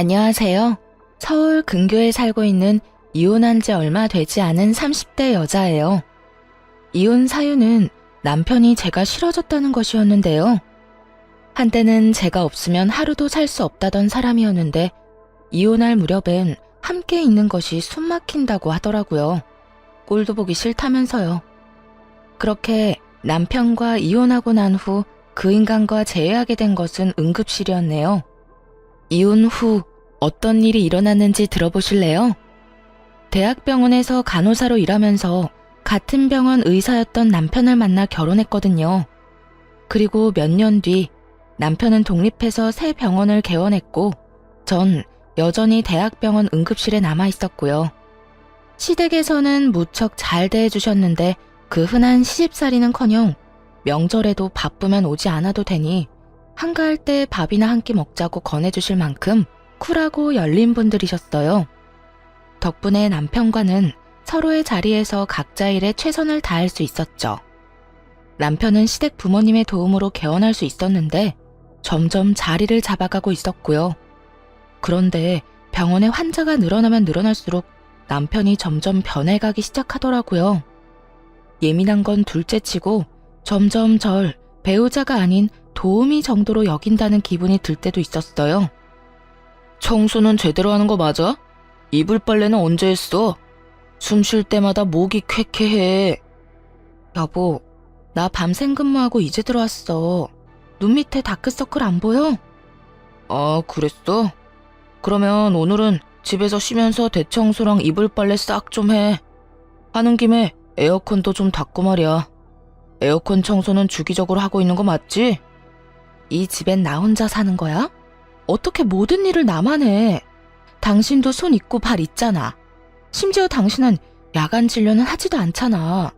안녕하세요. 서울 근교에 살고 있는 이혼한 지 얼마 되지 않은 30대 여자예요. 이혼 사유는 남편이 제가 싫어졌다는 것이었는데요. 한때는 제가 없으면 하루도 살 수 없다던 사람이었는데 이혼할 무렵엔 함께 있는 것이 숨 막힌다고 하더라고요. 꼴도 보기 싫다면서요. 그렇게 남편과 이혼하고 난 후 그 인간과 재회하게 된 것은 응급실이었네요. 이혼 후 어떤 일이 일어났는지 들어보실래요? 대학병원에서 간호사로 일하면서 같은 병원 의사였던 남편을 만나 결혼했거든요. 그리고 몇 년 뒤 남편은 독립해서 새 병원을 개원했고 전 여전히 대학병원 응급실에 남아 있었고요. 시댁에서는 무척 잘 대해주셨는데 그 흔한 시집살이는커녕 명절에도 바쁘면 오지 않아도 되니 한가할 때 밥이나 한 끼 먹자고 권해주실 만큼 쿨하고 열린 분들이셨어요. 덕분에 남편과는 서로의 자리에서 각자 일에 최선을 다할 수 있었죠. 남편은 시댁 부모님의 도움으로 개원할 수 있었는데 점점 자리를 잡아가고 있었고요. 그런데 병원에 환자가 늘어나면 늘어날수록 남편이 점점 변해가기 시작하더라고요. 예민한 건 둘째치고 점점 절 배우자가 아닌 도우미 정도로 여긴다는 기분이 들 때도 있었어요. 청소는 제대로 하는 거 맞아? 이불 빨래는 언제 했어? 숨 쉴 때마다 목이 쾌쾌해. 여보, 나 밤샘 근무하고 이제 들어왔어. 눈 밑에 다크서클 안 보여? 아, 그랬어? 그러면 오늘은 집에서 쉬면서 대청소랑 이불 빨래 싹 좀 해. 하는 김에 에어컨도 좀 닫고 말이야. 에어컨 청소는 주기적으로 하고 있는 거 맞지? 이 집엔 나 혼자 사는 거야? 어떻게 모든 일을 나만 해? 당신도 손 있고 발 있잖아. 심지어 당신은 야간 진료는 하지도 않잖아.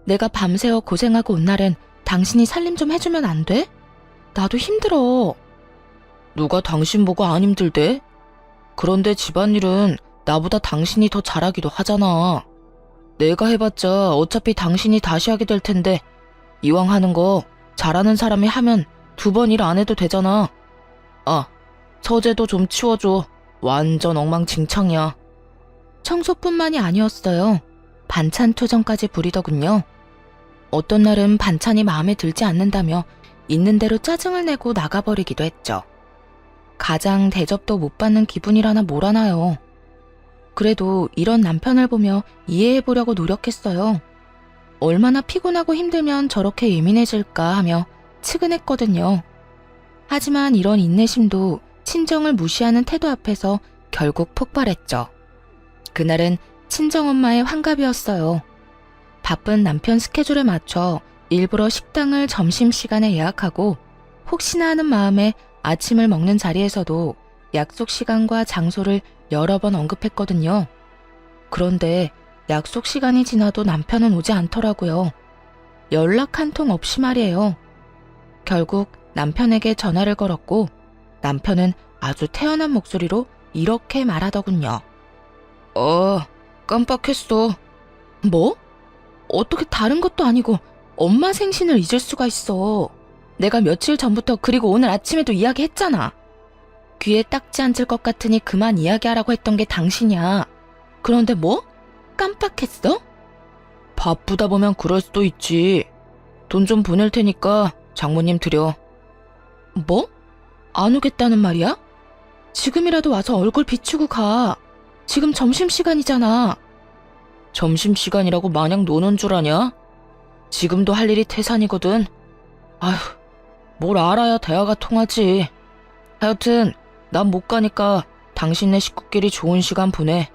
내가 밤새워 고생하고 온 날엔 당신이 살림 좀 해주면 안 돼? 나도 힘들어. 누가 당신 보고 안 힘들대? 그런데 집안일은 나보다 당신이 더 잘하기도 하잖아. 내가 해봤자 어차피 당신이 다시 하게 될 텐데 이왕 하는 거 잘하는 사람이 하면 2번 일 안 해도 되잖아. 아, 서재도 좀 치워줘. 완전 엉망진창이야. 청소뿐만이 아니었어요. 반찬 투정까지 부리더군요. 어떤 날은 반찬이 마음에 들지 않는다며 있는 대로 짜증을 내고 나가버리기도 했죠. 가장 대접도 못 받는 기분이라나 뭐라나요. 그래도 이런 남편을 보며 이해해보려고 노력했어요. 얼마나 피곤하고 힘들면 저렇게 예민해질까 하며 측은했거든요. 하지만 이런 인내심도 친정을 무시하는 태도 앞에서 결국 폭발했죠. 그날은 친정엄마의 환갑이었어요. 바쁜 남편 스케줄에 맞춰 일부러 식당을 점심시간에 예약하고 혹시나 하는 마음에 아침을 먹는 자리에서도 약속 시간과 장소를 여러 번 언급했거든요. 그런데 약속 시간이 지나도 남편은 오지 않더라고요. 연락 한 통 없이 말이에요. 결국 남편에게 전화를 걸었고 남편은 아주 태연한 목소리로 이렇게 말하더군요. 깜빡했어. 뭐? 어떻게 다른 것도 아니고 엄마 생신을 잊을 수가 있어. 내가 며칠 전부터 그리고 오늘 아침에도 이야기했잖아. 귀에 딱지 앉을 것 같으니 그만 이야기하라고 했던 게 당신이야. 그런데 뭐? 깜빡했어? 바쁘다 보면 그럴 수도 있지. 돈 좀 보낼 테니까 장모님 드려. 뭐? 안 오겠다는 말이야? 지금이라도 와서 얼굴 비추고 가. 지금 점심시간이잖아. 점심시간이라고 마냥 노는 줄 아냐? 지금도 할 일이 태산이거든. 아휴, 뭘 알아야 대화가 통하지. 하여튼 난 못 가니까 당신네 식구끼리 좋은 시간 보내.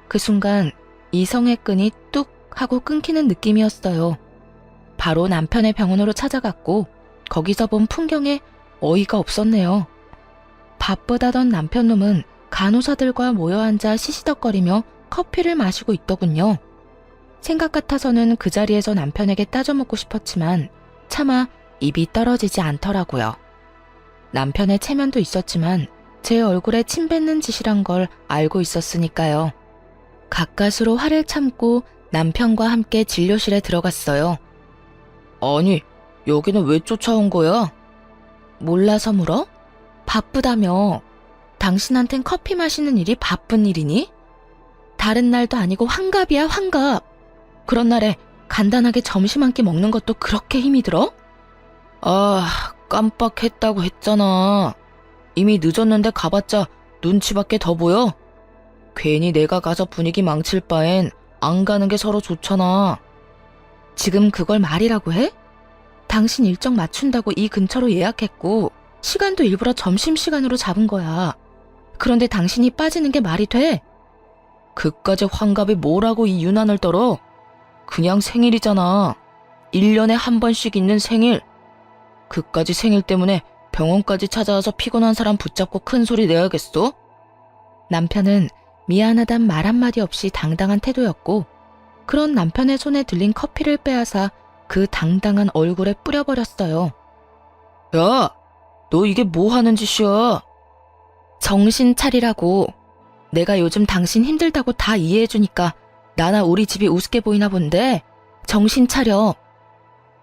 그 순간 이성의 끈이 뚝 하고 끊기는 느낌이었어요. 바로 남편의 병원으로 찾아갔고 거기서 본 풍경에 어이가 없었네요. 바쁘다던 남편놈은 간호사들과 모여 앉아 시시덕거리며 커피를 마시고 있더군요. 생각 같아서는 그 자리에서 남편에게 따져먹고 싶었지만 차마 입이 떨어지지 않더라고요. 남편의 체면도 있었지만 제 얼굴에 침 뱉는 짓이란 걸 알고 있었으니까요. 가까스로 화를 참고 남편과 함께 진료실에 들어갔어요. 아니, 여기는 왜 쫓아온 거야? 몰라서 물어? 바쁘다며. 당신한텐 커피 마시는 일이 바쁜 일이니? 다른 날도 아니고 환갑이야, 환갑. 그런 날에 간단하게 점심 한 끼 먹는 것도 그렇게 힘이 들어? 아, 깜빡했다고 했잖아. 이미 늦었는데 가봤자 눈치밖에 더 보여? 괜히 내가 가서 분위기 망칠 바엔 안 가는 게 서로 좋잖아. 지금 그걸 말이라고 해? 당신 일정 맞춘다고 이 근처로 예약했고 시간도 일부러 점심시간으로 잡은 거야. 그런데 당신이 빠지는 게 말이 돼? 그까지 환갑이 뭐라고 이 유난을 떨어? 그냥 생일이잖아. 1년에 한 번씩 있는 생일. 그까지 생일 때문에 병원까지 찾아와서 피곤한 사람 붙잡고 큰 소리 내야겠어? 남편은 미안하단 말 한마디 없이 당당한 태도였고, 그런 남편의 손에 들린 커피를 빼앗아 그 당당한 얼굴에 뿌려버렸어요. 야, 너 이게 뭐 하는 짓이야? 정신 차리라고. 내가 요즘 당신 힘들다고 다 이해해주니까 나나 우리 집이 우습게 보이나 본데 정신 차려.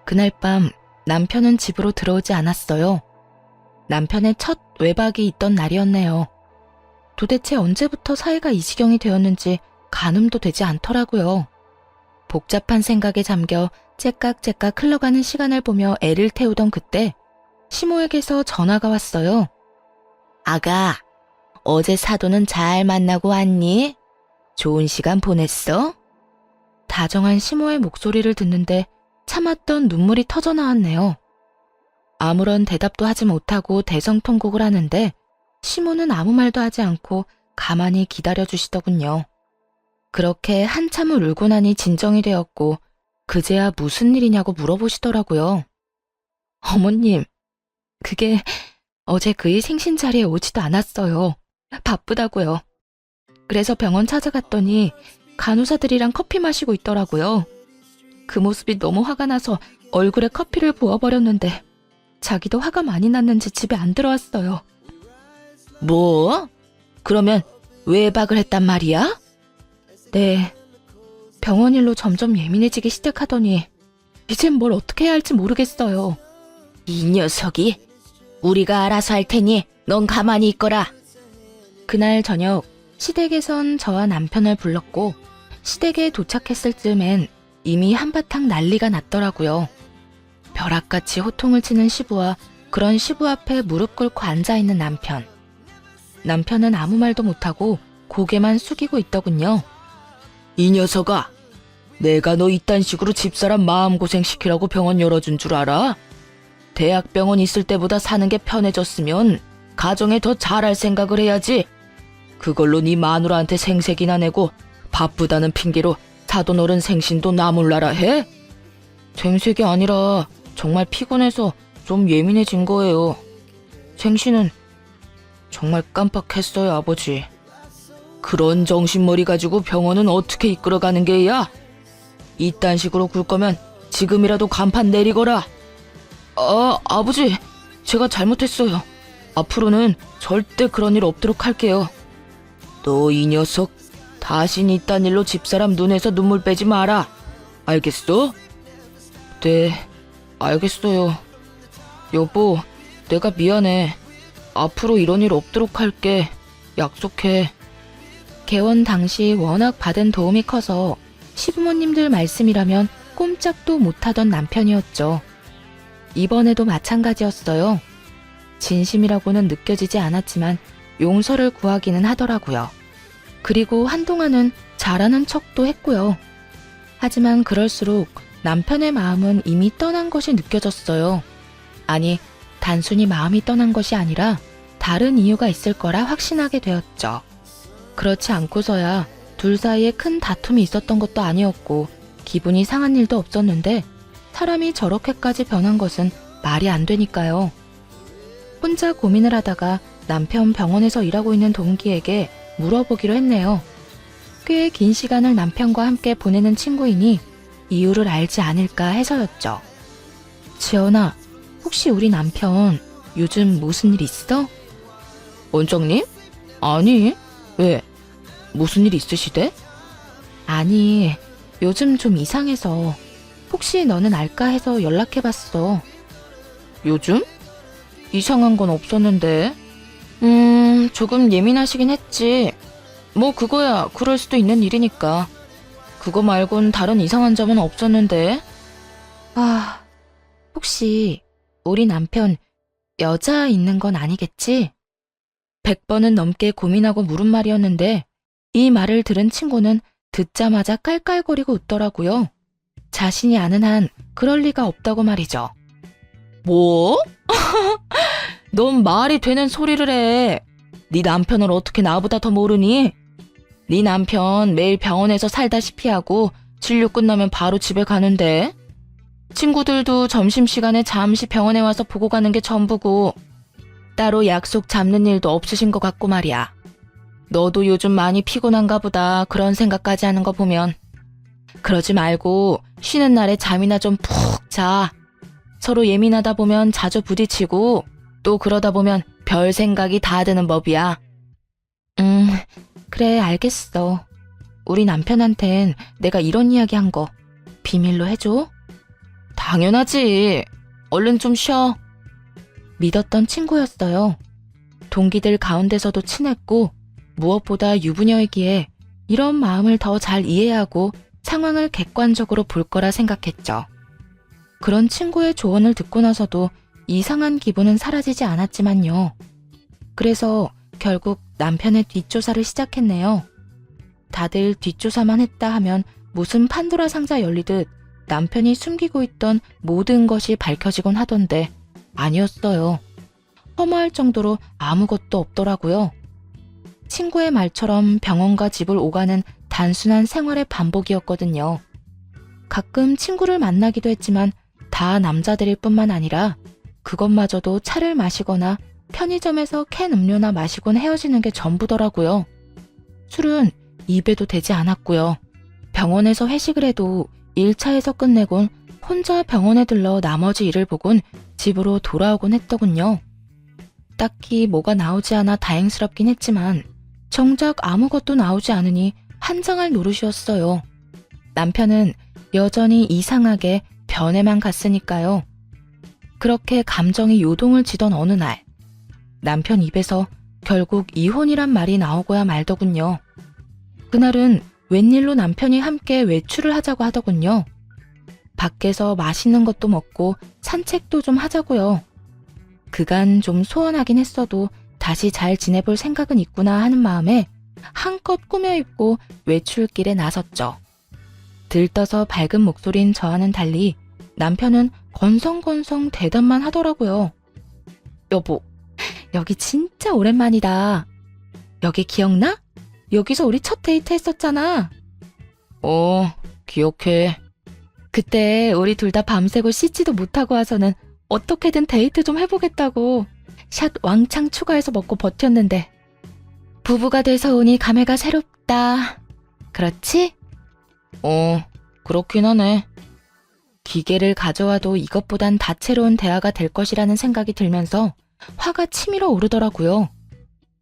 그날 밤 남편은 집으로 들어오지 않았어요. 남편의 첫 외박이 있던 날이었네요. 도대체 언제부터 사이가 이 지경이 되었는지 가늠도 되지 않더라고요. 복잡한 생각에 잠겨 째깍째깍 흘러가는 시간을 보며 애를 태우던 그때 시모에게서 전화가 왔어요. 아가, 어제 사돈은 잘 만나고 왔니? 좋은 시간 보냈어? 다정한 시모의 목소리를 듣는데 참았던 눈물이 터져 나왔네요. 아무런 대답도 하지 못하고 대성통곡을 하는데 시모는 아무 말도 하지 않고 가만히 기다려주시더군요. 그렇게 한참을 울고 나니 진정이 되었고 그제야 무슨 일이냐고 물어보시더라고요. 어머님, 그게 어제 그의 생신 자리에 오지도 않았어요. 바쁘다고요. 그래서 병원 찾아갔더니 간호사들이랑 커피 마시고 있더라고요. 그 모습이 너무 화가 나서 얼굴에 커피를 부어버렸는데 자기도 화가 많이 났는지 집에 안 들어왔어요. 뭐? 그러면 외박을 했단 말이야? 네. 병원 일로 점점 예민해지기 시작하더니 이젠 뭘 어떻게 해야 할지 모르겠어요. 이 녀석이 우리가 알아서 할 테니 넌 가만히 있거라. 그날 저녁 시댁에선 저와 남편을 불렀고 시댁에 도착했을 즈음엔 이미 한바탕 난리가 났더라고요. 벼락같이 호통을 치는 시부와 그런 시부 앞에 무릎 꿇고 앉아있는 남편. 남편은 아무 말도 못하고 고개만 숙이고 있더군요. 이 녀석아, 내가 너 이딴 식으로 집사람 마음고생시키라고 병원 열어준 줄 알아? 대학병원 있을 때보다 사는 게 편해졌으면 가정에 더 잘할 생각을 해야지. 그걸로 네 마누라한테 생색이나 내고 바쁘다는 핑계로 사돈 어른 생신도 나몰라라 해? 생색이 아니라 정말 피곤해서 좀 예민해진 거예요. 생신은 정말 깜빡했어요, 아버지. 그런 정신머리 가지고 병원은 어떻게 이끌어가는 게야? 이딴 식으로 굴 거면 지금이라도 간판 내리거라. 아버지, 제가 잘못했어요. 앞으로는 절대 그런 일 없도록 할게요. 너 이 녀석, 다신 이딴 일로 집사람 눈에서 눈물 빼지 마라. 알겠어? 네, 알겠어요. 여보, 내가 미안해. 앞으로 이런 일 없도록 할게. 약속해. 개원 당시 워낙 받은 도움이 커서 시부모님들 말씀이라면 꼼짝도 못하던 남편이었죠. 이번에도 마찬가지였어요. 진심이라고는 느껴지지 않았지만 용서를 구하기는 하더라고요. 그리고 한동안은 잘하는 척도 했고요. 하지만 그럴수록 남편의 마음은 이미 떠난 것이 느껴졌어요. 아니, 단순히 마음이 떠난 것이 아니라 다른 이유가 있을 거라 확신하게 되었죠. 그렇지 않고서야 둘 사이에 큰 다툼이 있었던 것도 아니었고 기분이 상한 일도 없었는데 사람이 저렇게까지 변한 것은 말이 안 되니까요. 혼자 고민을 하다가 남편 병원에서 일하고 있는 동기에게 물어보기로 했네요. 꽤 긴 시간을 남편과 함께 보내는 친구이니 이유를 알지 않을까 해서였죠. 지연아, 혹시 우리 남편 요즘 무슨 일 있어? 원장님? 아니, 왜? 무슨 일 있으시대? 아니, 요즘 좀 이상해서 혹시 너는 알까 해서 연락해봤어. 요즘? 이상한 건 없었는데. 조금 예민하시긴 했지. 뭐 그거야 그럴 수도 있는 일이니까. 그거 말곤 다른 이상한 점은 없었는데. 아, 혹시 우리 남편 여자 있는 건 아니겠지? 100번은 넘게 고민하고 물은 말이었는데 이 말을 들은 친구는 듣자마자 깔깔거리고 웃더라고요. 자신이 아는 한 그럴 리가 없다고 말이죠. 뭐? 넌 말이 되는 소리를 해. 네 남편을 어떻게 나보다 더 모르니? 네 남편 매일 병원에서 살다시피 하고 진료 끝나면 바로 집에 가는데 친구들도 점심시간에 잠시 병원에 와서 보고 가는 게 전부고 따로 약속 잡는 일도 없으신 것 같고 말이야. 너도 요즘 많이 피곤한가 보다 그런 생각까지 하는 거 보면. 그러지 말고 쉬는 날에 잠이나 좀 푹 자. 서로 예민하다 보면 자주 부딪히고 또 그러다 보면 별 생각이 다 드는 법이야. 그래 알겠어. 우리 남편한텐 내가 이런 이야기 한 거 비밀로 해줘? 당연하지. 얼른 좀 쉬어. 믿었던 친구였어요. 동기들 가운데서도 친했고 무엇보다 유부녀이기에 이런 마음을 더 잘 이해하고 상황을 객관적으로 볼 거라 생각했죠. 그런 친구의 조언을 듣고 나서도 이상한 기분은 사라지지 않았지만요. 그래서 결국 남편의 뒷조사를 시작했네요. 다들 뒷조사만 했다 하면 무슨 판도라 상자 열리듯 남편이 숨기고 있던 모든 것이 밝혀지곤 하던데 아니었어요. 허무할 정도로 아무것도 없더라고요. 친구의 말처럼 병원과 집을 오가는 단순한 생활의 반복이었거든요. 가끔 친구를 만나기도 했지만 다 남자들일 뿐만 아니라 그것마저도 차를 마시거나 편의점에서 캔 음료나 마시곤 헤어지는 게 전부더라고요. 술은 입에도 대지 않았고요. 병원에서 회식을 해도 1차에서 끝내곤 혼자 병원에 들러 나머지 일을 보곤 집으로 돌아오곤 했더군요. 딱히 뭐가 나오지 않아 다행스럽긴 했지만 정작 아무것도 나오지 않으니 한장할 노릇이었어요. 남편은 여전히 이상하게 변해만 갔으니까요. 그렇게 감정이 요동을 지던 어느 날 남편 입에서 결국 이혼이란 말이 나오고야 말더군요. 그날은 웬일로 남편이 함께 외출을 하자고 하더군요. 밖에서 맛있는 것도 먹고 산책도 좀 하자고요. 그간 좀 소원하긴 했어도 다시 잘 지내볼 생각은 있구나 하는 마음에 한껏 꾸며입고 외출길에 나섰죠. 들떠서 밝은 목소리인 저와는 달리 남편은 건성건성 대답만 하더라고요. 여보, 여기 진짜 오랜만이다. 여기 기억나? 여기서 우리 첫 데이트 했었잖아. 기억해. 그때 우리 둘 다 밤새고 씻지도 못하고 와서는 어떻게든 데이트 좀 해보겠다고 샷 왕창 추가해서 먹고 버텼는데 부부가 돼서 오니 감회가 새롭다. 그렇지? 그렇긴 하네. 기계를 가져와도 이것보단 다채로운 대화가 될 것이라는 생각이 들면서 화가 치밀어 오르더라고요.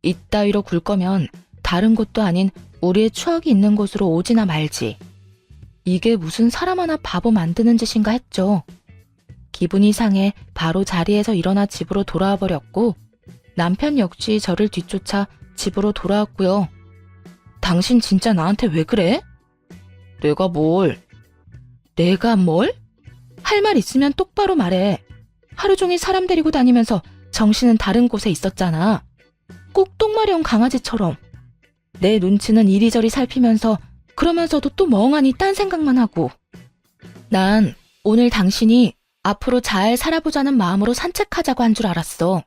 이따위로 굴 거면 다른 곳도 아닌 우리의 추억이 있는 곳으로 오지나 말지. 이게 무슨 사람 하나 바보 만드는 짓인가 했죠. 기분이 상해 바로 자리에서 일어나 집으로 돌아와 버렸고 남편 역시 저를 뒤쫓아 집으로 돌아왔고요. 당신 진짜 나한테 왜 그래? 내가 뭘? 내가 뭘? 할 말 있으면 똑바로 말해. 하루 종일 사람 데리고 다니면서 정신은 다른 곳에 있었잖아. 꼭 똥마려운 강아지처럼. 내 눈치는 이리저리 살피면서 그러면서도 또 멍하니 딴 생각만 하고. 난 오늘 당신이 앞으로 잘 살아보자는 마음으로 산책하자고 한 줄 알았어.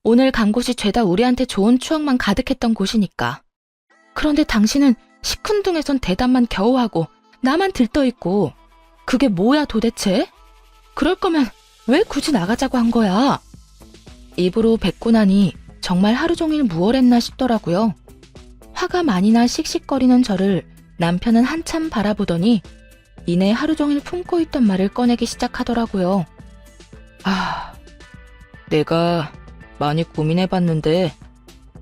오늘 간 곳이 죄다 우리한테 좋은 추억만 가득했던 곳이니까. 그런데 당신은 시큰둥해선 대답만 겨우 하고 나만 들떠있고 그게 뭐야 도대체? 그럴 거면 왜 굳이 나가자고 한 거야? 입으로 뱉고 나니 정말 하루 종일 무얼했나 싶더라고요. 화가 많이 나 씩씩거리는 저를 남편은 한참 바라보더니 이내 하루 종일 품고 있던 말을 꺼내기 시작하더라고요. 내가 많이 고민해봤는데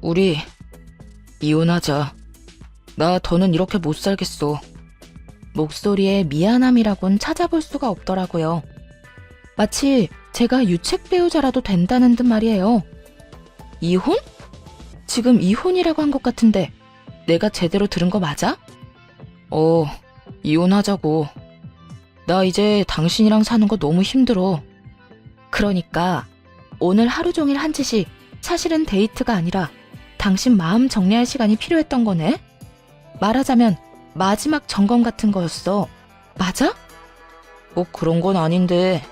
우리 이혼하자. 나 더는 이렇게 못 살겠어. 목소리에 미안함이라곤 찾아볼 수가 없더라고요. 마치 제가 유책 배우자라도 된다는 듯 말이에요. 이혼? 지금 이혼이라고 한 것 같은데 내가 제대로 들은 거 맞아? 이혼하자고. 나 이제 당신이랑 사는 거 너무 힘들어. 그러니까 오늘 하루 종일 한 짓이 사실은 데이트가 아니라 당신 마음 정리할 시간이 필요했던 거네? 말하자면 마지막 점검 같은 거였어. 맞아? 꼭 그런 건 아닌데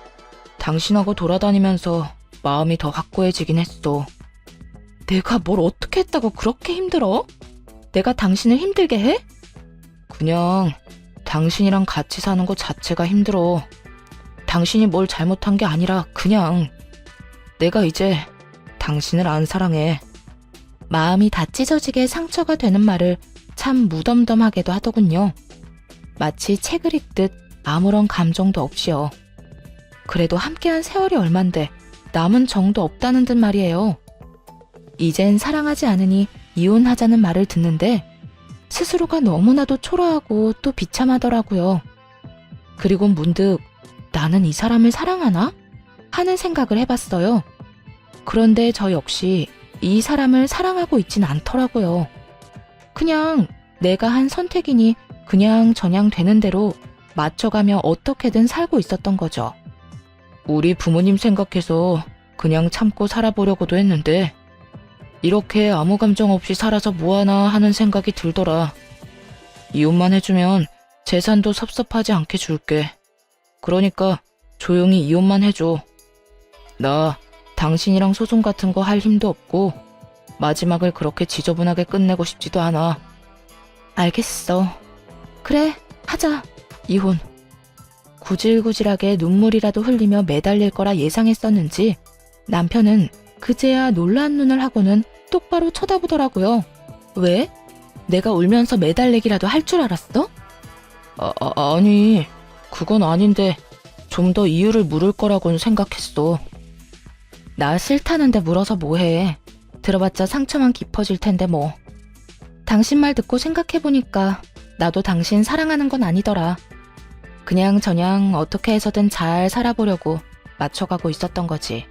당신하고 돌아다니면서 마음이 더 확고해지긴 했어. 내가 뭘 어떻게 했다고 그렇게 힘들어? 내가 당신을 힘들게 해? 그냥 당신이랑 같이 사는 것 자체가 힘들어. 당신이 뭘 잘못한 게 아니라 그냥 내가 이제 당신을 안 사랑해. 마음이 다 찢어지게 상처가 되는 말을 참 무덤덤하게도 하더군요. 마치 책을 읽듯 아무런 감정도 없이요. 그래도 함께한 세월이 얼만데 남은 정도 없다는 듯 말이에요. 이젠 사랑하지 않으니 이혼하자는 말을 듣는데 스스로가 너무나도 초라하고 또 비참하더라고요. 그리고 문득 나는 이 사람을 사랑하나? 하는 생각을 해봤어요. 그런데 저 역시 이 사람을 사랑하고 있진 않더라고요. 그냥 내가 한 선택이니 그냥 저냥 되는 대로 맞춰가며 어떻게든 살고 있었던 거죠. 우리 부모님 생각해서 그냥 참고 살아보려고도 했는데 이렇게 아무 감정 없이 살아서 뭐하나 하는 생각이 들더라. 이혼만 해주면 재산도 섭섭하지 않게 줄게. 그러니까 조용히 이혼만 해줘. 나 당신이랑 소송 같은 거 할 힘도 없고 마지막을 그렇게 지저분하게 끝내고 싶지도 않아. 알겠어. 그래, 하자. 이혼. 구질구질하게 눈물이라도 흘리며 매달릴 거라 예상했었는지 남편은 그제야 놀란 눈을 하고는 똑바로 쳐다보더라고요. 왜? 내가 울면서 매달리기라도 할 줄 알았어? 아니, 그건 아닌데 좀 더 이유를 물을 거라고는 생각했어. 나 싫다는데 물어서 뭐해. 들어봤자 상처만 깊어질 텐데 뭐. 당신 말 듣고 생각해보니까 나도 당신 사랑하는 건 아니더라. 그냥 저냥 어떻게 해서든 잘 살아보려고 맞춰가고 있었던 거지.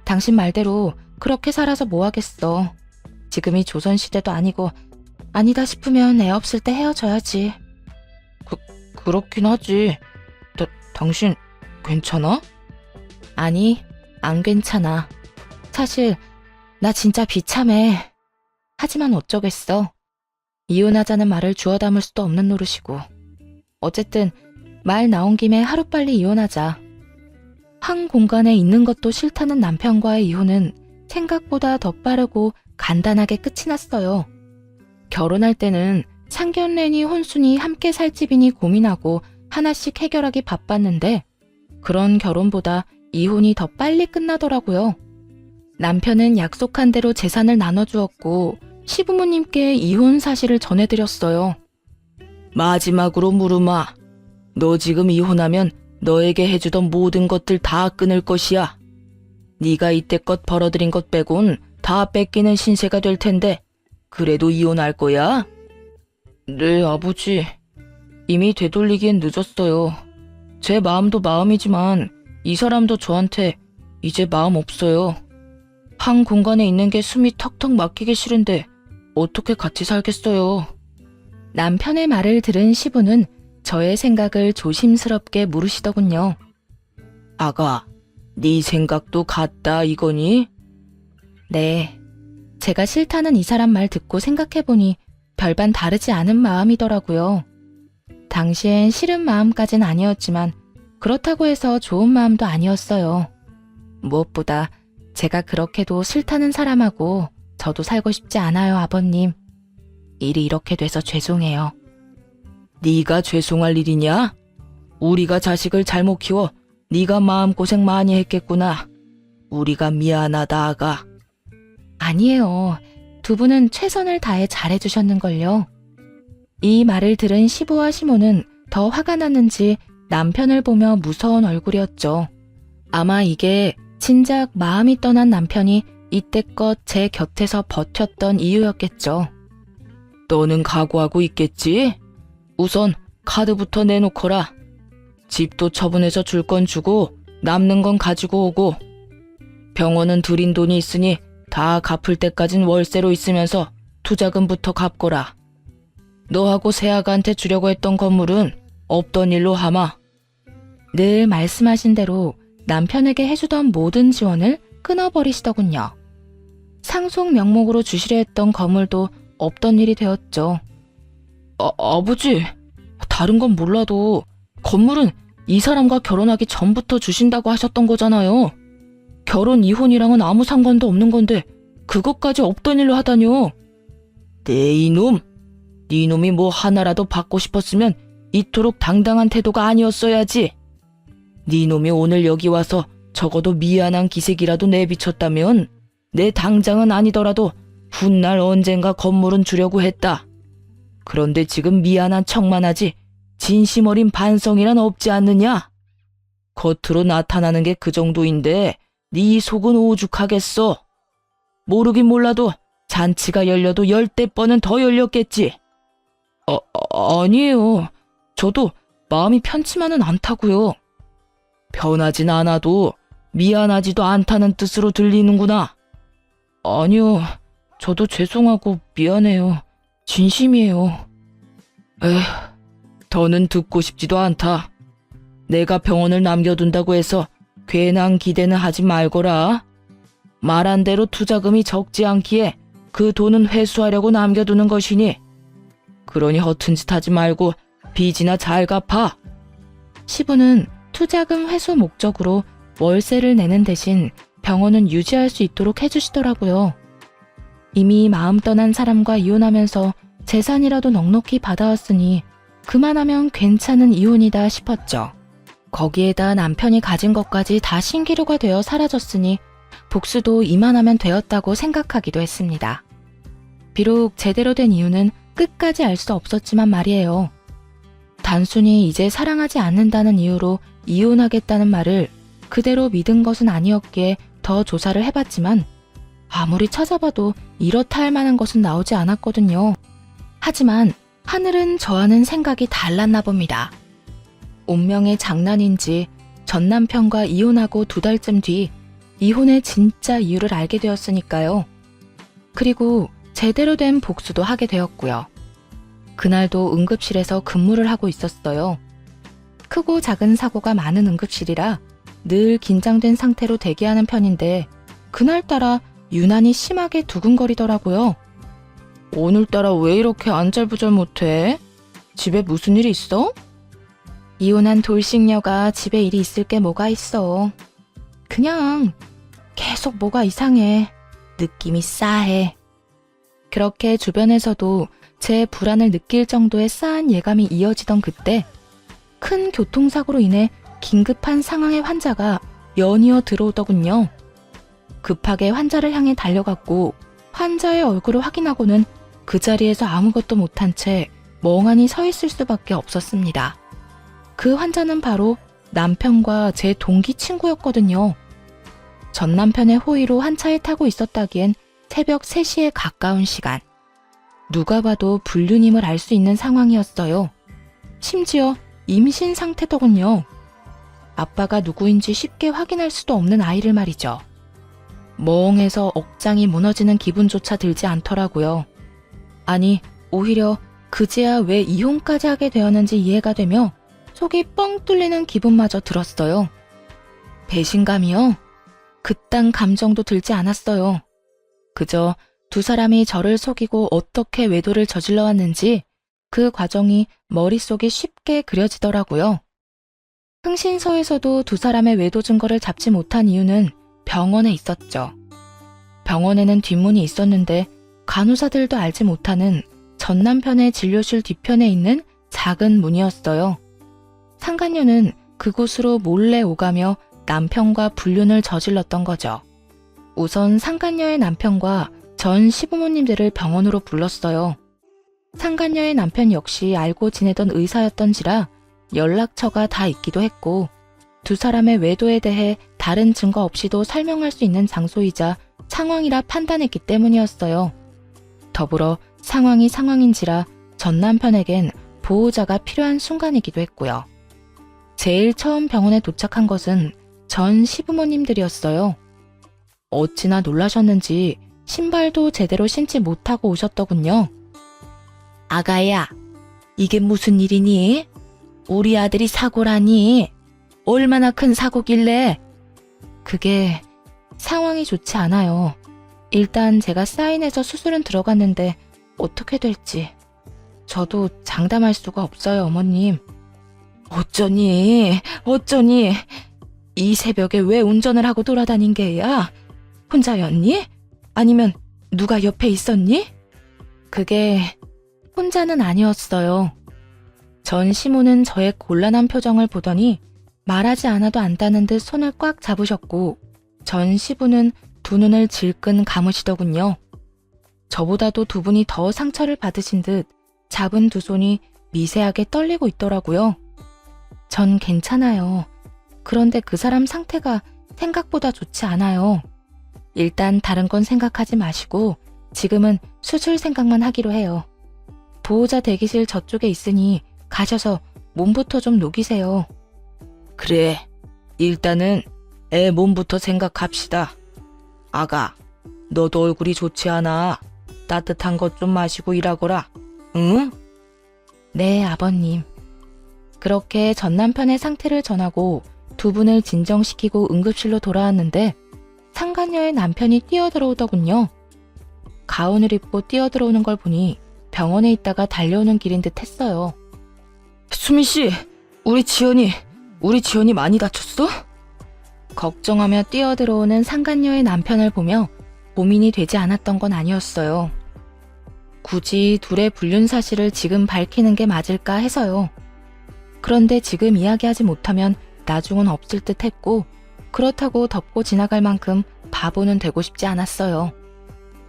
당신 말대로 그렇게 살아서 뭐 하겠어. 지금이 조선시대도 아니고 아니다 싶으면 애 없을 때 헤어져야지. 그렇긴 하지. 당신 괜찮아? 아니, 안 괜찮아. 사실 나 진짜 비참해. 하지만 어쩌겠어. 이혼하자는 말을 주워 담을 수도 없는 노릇이고. 어쨌든 말 나온 김에 하루빨리 이혼하자. 한 공간에 있는 것도 싫다는 남편과의 이혼은 생각보다 더 빠르고 간단하게 끝이 났어요. 결혼할 때는 상견례니 혼수니 함께 살 집이니 고민하고 하나씩 해결하기 바빴는데 그런 결혼보다 이혼이 더 빨리 끝나더라고요. 남편은 약속한 대로 재산을 나눠주었고 시부모님께 이혼 사실을 전해드렸어요. 마지막으로 물으마. 너 지금 이혼하면 너에게 해주던 모든 것들 다 끊을 것이야. 네가 이때껏 벌어들인 것 빼곤 다 뺏기는 신세가 될 텐데 그래도 이혼할 거야? 네, 아버지. 이미 되돌리기엔 늦었어요. 제 마음도 마음이지만 이 사람도 저한테 이제 마음 없어요. 한 공간에 있는 게 숨이 턱턱 막히기 싫은데 어떻게 같이 살겠어요. 남편의 말을 들은 시부는 저의 생각을 조심스럽게 물으시더군요. 아가, 네 생각도 같다 이거니? 네. 제가 싫다는 이 사람 말 듣고 생각해보니 별반 다르지 않은 마음이더라고요. 당시엔 싫은 마음까진 아니었지만 그렇다고 해서 좋은 마음도 아니었어요. 무엇보다 제가 그렇게도 싫다는 사람하고 저도 살고 싶지 않아요, 아버님. 일이 이렇게 돼서 죄송해요. 네가 죄송할 일이냐? 우리가 자식을 잘못 키워 네가 마음고생 많이 했겠구나. 우리가 미안하다, 아가. 아니에요. 두 분은 최선을 다해 잘해주셨는걸요. 이 말을 들은 시부와 시모는 더 화가 났는지 남편을 보며 무서운 얼굴이었죠. 아마 이게 진작 마음이 떠난 남편이 이때껏 제 곁에서 버텼던 이유였겠죠. 너는 각오하고 있겠지? 우선 카드부터 내놓거라. 집도 처분해서 줄 건 주고 남는 건 가지고 오고 병원은 들인 돈이 있으니 다 갚을 때까진 월세로 있으면서 투자금부터 갚거라. 너하고 세아가한테 주려고 했던 건물은 없던 일로 하마. 늘 말씀하신 대로 남편에게 해주던 모든 지원을 끊어버리시더군요. 상속 명목으로 주시려 했던 건물도 없던 일이 되었죠. 아버지, 다른 건 몰라도 건물은 이 사람과 결혼하기 전부터 주신다고 하셨던 거잖아요. 결혼 이혼이랑은 아무 상관도 없는 건데 그것까지 없던 일로 하다뇨. 네 이놈, 네 놈이 뭐 하나라도 받고 싶었으면 이토록 당당한 태도가 아니었어야지. 네 놈이 오늘 여기 와서 적어도 미안한 기색이라도 내비쳤다면 내 당장은 아니더라도 훗날 언젠가 건물은 주려고 했다. 그런데 지금 미안한 척만 하지 진심 어린 반성이란 없지 않느냐? 겉으로 나타나는 게 그 정도인데 네 속은 오죽하겠어. 모르긴 몰라도 잔치가 열려도 10대 번은 더 열렸겠지. 아니에요. 저도 마음이 편치만은 않다고요. 편하진 않아도 미안하지도 않다는 뜻으로 들리는구나. 아니요. 저도 죄송하고 미안해요. 진심이에요. 에휴, 더는 듣고 싶지도 않다. 내가 병원을 남겨둔다고 해서 괜한 기대는 하지 말거라. 말한 대로 투자금이 적지 않기에 그 돈은 회수하려고 남겨두는 것이니 그러니 허튼 짓 하지 말고 빚이나 잘 갚아. 시부는 투자금 회수 목적으로 월세를 내는 대신 병원은 유지할 수 있도록 해주시더라고요. 이미 마음 떠난 사람과 이혼하면서 재산이라도 넉넉히 받아왔으니 그만하면 괜찮은 이혼이다 싶었죠. 거기에다 남편이 가진 것까지 다 신기루가 되어 사라졌으니 복수도 이만하면 되었다고 생각하기도 했습니다. 비록 제대로 된 이유는 끝까지 알 수 없었지만 말이에요. 단순히 이제 사랑하지 않는다는 이유로 이혼하겠다는 말을 그대로 믿은 것은 아니었기에 더 조사를 해봤지만 아무리 찾아봐도 이렇다 할 만한 것은 나오지 않았거든요. 하지만 하늘은 저와는 생각이 달랐나 봅니다. 운명의 장난인지 전 남편과 이혼하고 2달쯤 뒤 이혼의 진짜 이유를 알게 되었으니까요. 그리고 제대로 된 복수도 하게 되었고요. 그날도 응급실에서 근무를 하고 있었어요. 크고 작은 사고가 많은 응급실이라 늘 긴장된 상태로 대기하는 편인데 그날따라 유난히 심하게 두근거리더라고요. 오늘따라 왜 이렇게 안절부절 못해? 집에 무슨 일 있어? 이혼한 돌싱녀가 집에 일이 있을 게 뭐가 있어. 그냥 계속 뭐가 이상해. 느낌이 싸해. 그렇게 주변에서도 제 불안을 느낄 정도의 싸한 예감이 이어지던 그때 큰 교통사고로 인해 긴급한 상황의 환자가 연이어 들어오더군요. 급하게 환자를 향해 달려갔고 환자의 얼굴을 확인하고는 그 자리에서 아무것도 못한 채 멍하니 서 있을 수밖에 없었습니다. 그 환자는 바로 남편과 제 동기 친구였거든요. 전 남편의 호의로 한 차에 타고 있었다기엔 새벽 3시에 가까운 시간. 누가 봐도 불륜임을 알 수 있는 상황이었어요. 심지어 임신 상태더군요. 아빠가 누구인지 쉽게 확인할 수도 없는 아이를 말이죠. 멍해서 억장이 무너지는 기분조차 들지 않더라고요. 아니, 오히려 그제야 왜 이혼까지 하게 되었는지 이해가 되며 속이 뻥 뚫리는 기분마저 들었어요. 배신감이요? 그딴 감정도 들지 않았어요. 그저 두 사람이 저를 속이고 어떻게 외도를 저질러 왔는지 그 과정이 머릿속에 쉽게 그려지더라고요. 흥신소에서도 두 사람의 외도 증거를 잡지 못한 이유는 병원에 있었죠. 병원에는 뒷문이 있었는데 간호사들도 알지 못하는 전 남편의 진료실 뒤편에 있는 작은 문이었어요. 상간녀는 그곳으로 몰래 오가며 남편과 불륜을 저질렀던 거죠. 우선 상간녀의 남편과 전 시부모님들을 병원으로 불렀어요. 상간녀의 남편 역시 알고 지내던 의사였던지라 연락처가 다 있기도 했고 두 사람의 외도에 대해 다른 증거 없이도 설명할 수 있는 장소이자 상황이라 판단했기 때문이었어요. 더불어 상황이 상황인지라 전 남편에겐 보호자가 필요한 순간이기도 했고요. 제일 처음 병원에 도착한 것은 전 시부모님들이었어요. 어찌나 놀라셨는지 신발도 제대로 신지 못하고 오셨더군요. 아가야, 이게 무슨 일이니? 우리 아들이 사고라니? 얼마나 큰 사고길래? 그게 상황이 좋지 않아요. 일단 제가 사인해서 수술은 들어갔는데 어떻게 될지 저도 장담할 수가 없어요, 어머님. 어쩌니? 이 새벽에 왜 운전을 하고 돌아다닌 게야? 혼자였니? 아니면 누가 옆에 있었니? 그게 혼자는 아니었어요. 전 시모는 저의 곤란한 표정을 보더니 말하지 않아도 안다는 듯 손을 꽉 잡으셨고 전 시부는 두 눈을 질끈 감으시더군요. 저보다도 두 분이 더 상처를 받으신 듯 잡은 두 손이 미세하게 떨리고 있더라고요. 전 괜찮아요. 그런데 그 사람 상태가 생각보다 좋지 않아요. 일단 다른 건 생각하지 마시고 지금은 수술 생각만 하기로 해요. 보호자 대기실 저쪽에 있으니 가셔서 몸부터 좀 녹이세요. 그래, 일단은 애 몸부터 생각합시다. 아가, 너도 얼굴이 좋지 않아. 따뜻한 것 좀 마시고 일하거라. 응? 네, 아버님. 그렇게 전 남편의 상태를 전하고 두 분을 진정시키고 응급실로 돌아왔는데 상간녀의 남편이 뛰어들어오더군요. 가운을 입고 뛰어들어오는 걸 보니 병원에 있다가 달려오는 길인 듯 했어요. 수민 씨, 우리 지연이 많이 다쳤어? 걱정하며 뛰어들어오는 상간녀의 남편을 보며 고민이 되지 않았던 건 아니었어요. 굳이 둘의 불륜 사실을 지금 밝히는 게 맞을까 해서요. 그런데 지금 이야기하지 못하면 나중은 없을 듯 했고 그렇다고 덮고 지나갈 만큼 바보는 되고 싶지 않았어요.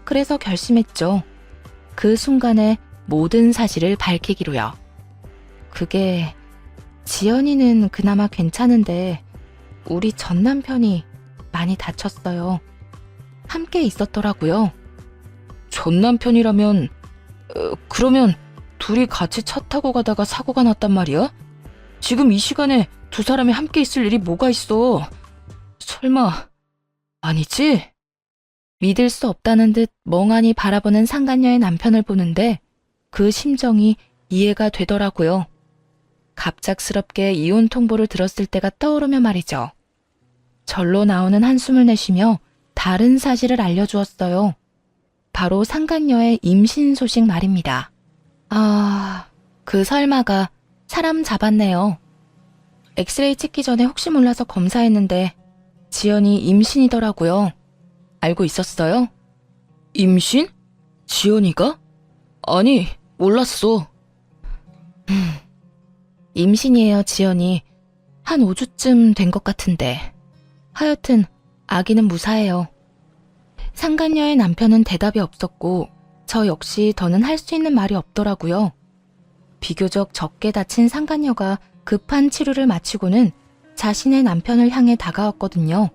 그래서 결심했죠. 그 순간에 모든 사실을 밝히기로요. 그게 지연이는 그나마 괜찮은데 우리 전 남편이 많이 다쳤어요. 함께 있었더라고요. 전 남편이라면 그러면 둘이 같이 차 타고 가다가 사고가 났단 말이야? 지금 이 시간에 두 사람이 함께 있을 일이 뭐가 있어? 설마 아니지? 믿을 수 없다는 듯 멍하니 바라보는 상간녀의 남편을 보는데 그 심정이 이해가 되더라고요. 갑작스럽게 이혼 통보를 들었을 때가 떠오르며 말이죠. 절로 나오는 한숨을 내쉬며 다른 사실을 알려주었어요. 바로 상간녀의 임신 소식 말입니다. 그 설마가 사람 잡았네요. 엑스레이 찍기 전에 혹시 몰라서 검사했는데 지연이 임신이더라고요. 알고 있었어요? 임신? 지연이가? 아니, 몰랐어. 임신이에요, 지연이. 한 5주쯤 된 것 같은데. 하여튼 아기는 무사해요. 상간녀의 남편은 대답이 없었고 저 역시 더는 할 수 있는 말이 없더라고요. 비교적 적게 다친 상간녀가 급한 치료를 마치고는 자신의 남편을 향해 다가왔거든요.